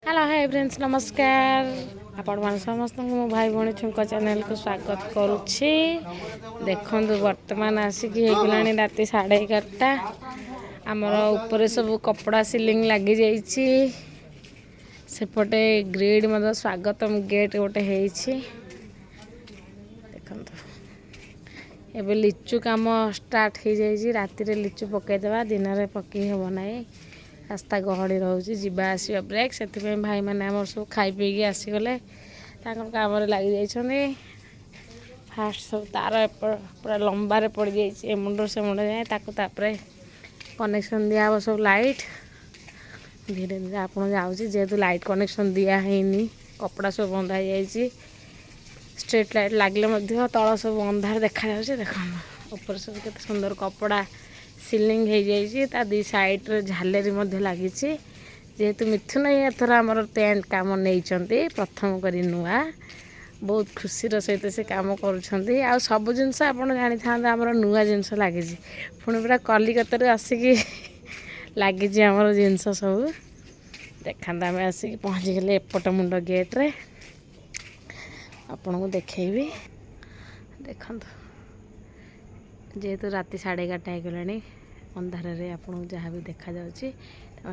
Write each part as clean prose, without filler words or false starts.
Hello hi friends नमस्कार आपण मान समस्त मो भाई भौणी छुंक चैनल को स्वागत करुच्छी। देखो वर्तमान आसिक होगलानी राति 11:30 आमर ऊपर सब कपड़ा सिलिंग लगी जाइए सेपटे ग्रिड मतलब स्वागतम गेट गोटे देखो एबे लिचु काम स्टार्ट हो जाइए राति लिचु पकईदेवा दिन में पकई हेब ना रास्ता गहली रोचे जीवा आसवा ब्रेक से भाई मैंने आम सब खाई पीकी आसीगले कम लगी जाइए फास्ट सब तार पूरा लंबारे पड़ जाइए मुंड से मुंड जाए तापर कनेक्शन दिया सब लाइट धीरे धीरे आप जेहेतु लाइट कनेक्शन दिहनी कपड़ा सब बंधा जाइए स्ट्रीट लाइट लगे तल सब अंधार देखा देख ऊपर सब के सुंदर कपड़ा सिलिंग हो जाइए दी साइड रे झालेरी लगी जेहेतु मिथुन एथर आमर टेंट काम नहीं प्रथम करी नुआ बहुत खुशी सहित से काम कर सब जिनस आप जानी था आमर नुआ जिनस लगी पुणी पूरा कलिकता आसिकी लगी आमर जिनस सब देखा आम आसिक पहुँची गले एपट मुंड गेट्रे आपन को देखेबी देखो जेहेतु राति 11:30 होगलानी अंधार आपको जहाँ भी देखा जाऊँगी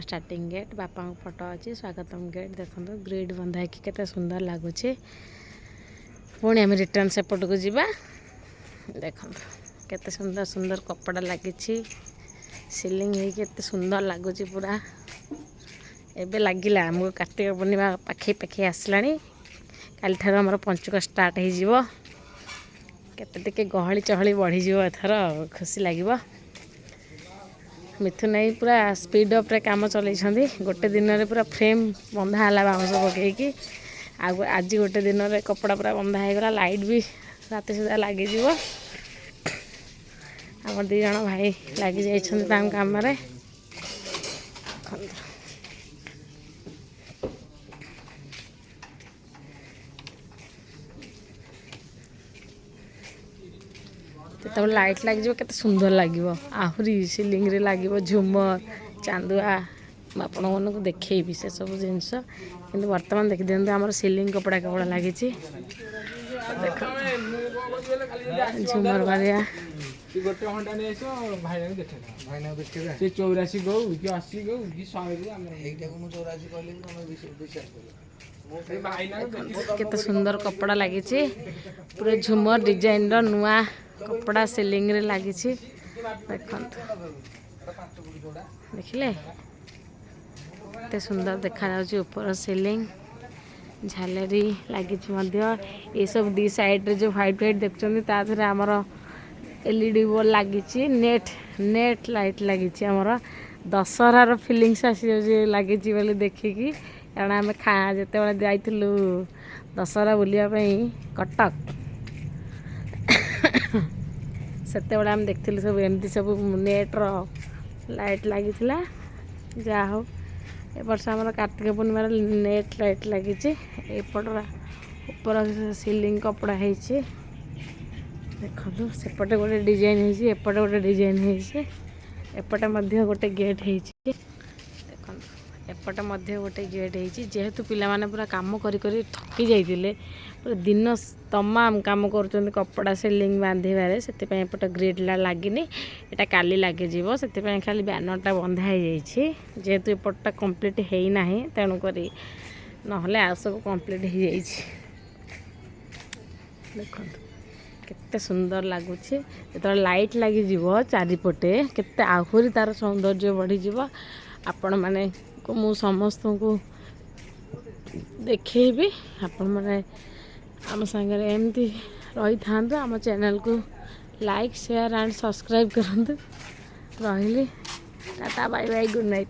स्टार्टिंग गेट बापा फोटो अच्छी स्वागतम गेट देखो ग्रिड बंधा है कि सुंदर लगुच पुणी आम रिटर्न सेपट को जीवा देखो केते सुंदर सुंदर कपड़ा लगी सिलिंग होते सुंदर लगुच पूरा एबे लगिला आमको कार्तिक पूर्णिमा पाखे पाखे आसला काली ठार आमर पंचुक स्टार्ट हो केते गहली चहली बढ़ीज एथर खुशी लगे मिथुन नहीं पूरा स्पीड अप रे काम चलई गोटे दिन में पूरा फ्रेम बंधा है बाउंस पकईकि आज गोटे दिन में कपड़ा पूरा बंधा होगला लाइट भी राति सुधा लगी आम दी जन भाई लगी जाइए काम रे तब लाइट लगे के सुंदर लगे आहरी सिलिंग रे लगे झुमर चांदुआ आपण मन को देखेबी से सब जिनस कि वर्तमान देखी दिखाते आम सिलिंग कपड़ा कपड़ा लगी देख झुमर बारिया केते सुंदर कपड़ा लगी पूरा झुमर डिजाइन रो नुआ कपड़ा सिलिंग रे लगी देखो देखिले केते सुंदर देखा जाउची ऊपर सिलिंग झालेरी लगी ये सब दी साइड रे जो व्हाइट व्हाइट देखछन ता थरे हमर एलईडी बल्ब लगी नेट नेट लाइट लगी हमर दशहरार फिलिंग्स आसी लगी बोली देखिकी कारण आम जिते जाइलु दशहरा बुलापी कटक सेते आम देखी सब एमती सब नेट्र लाइट लगी जा हो ए वर्ष आम कार्तिक पूर्णिमार नेट लाइट लगी एपट ऊपर सिलिंग कपड़ा है देखो सेपटे गोटे डिजाइन है एपटे गोटे डिजाइन है एपटे मध्य गोटे गेट है देखो एपटे मध्य गोटे गेट है जेहेतु पिला माने पूरा काम करी करी थकी जाइए पूरा दिन तमाम काम कर कपड़ा सिलिंग बांधे से एपटे ग्रिड लगिनी यहाँ काली लगे से खाली बैनरटा बंधा हो जेहेतु एपटा कंप्लीट होना तेणुक ना आ सब कंप्लीट हो देखो केते सुंदर लगुच जो लाइट लगी चारिपटे केते आहरी तार सौंदर्य बढ़ीज आपण माने को मु समस्त को देखेबी आपण माने आम सागर एमती रही था आम चैनल को लाइक शेयर एंड सब्सक्राइब करंतु रही टाटा बाय बाय गुड नाइट।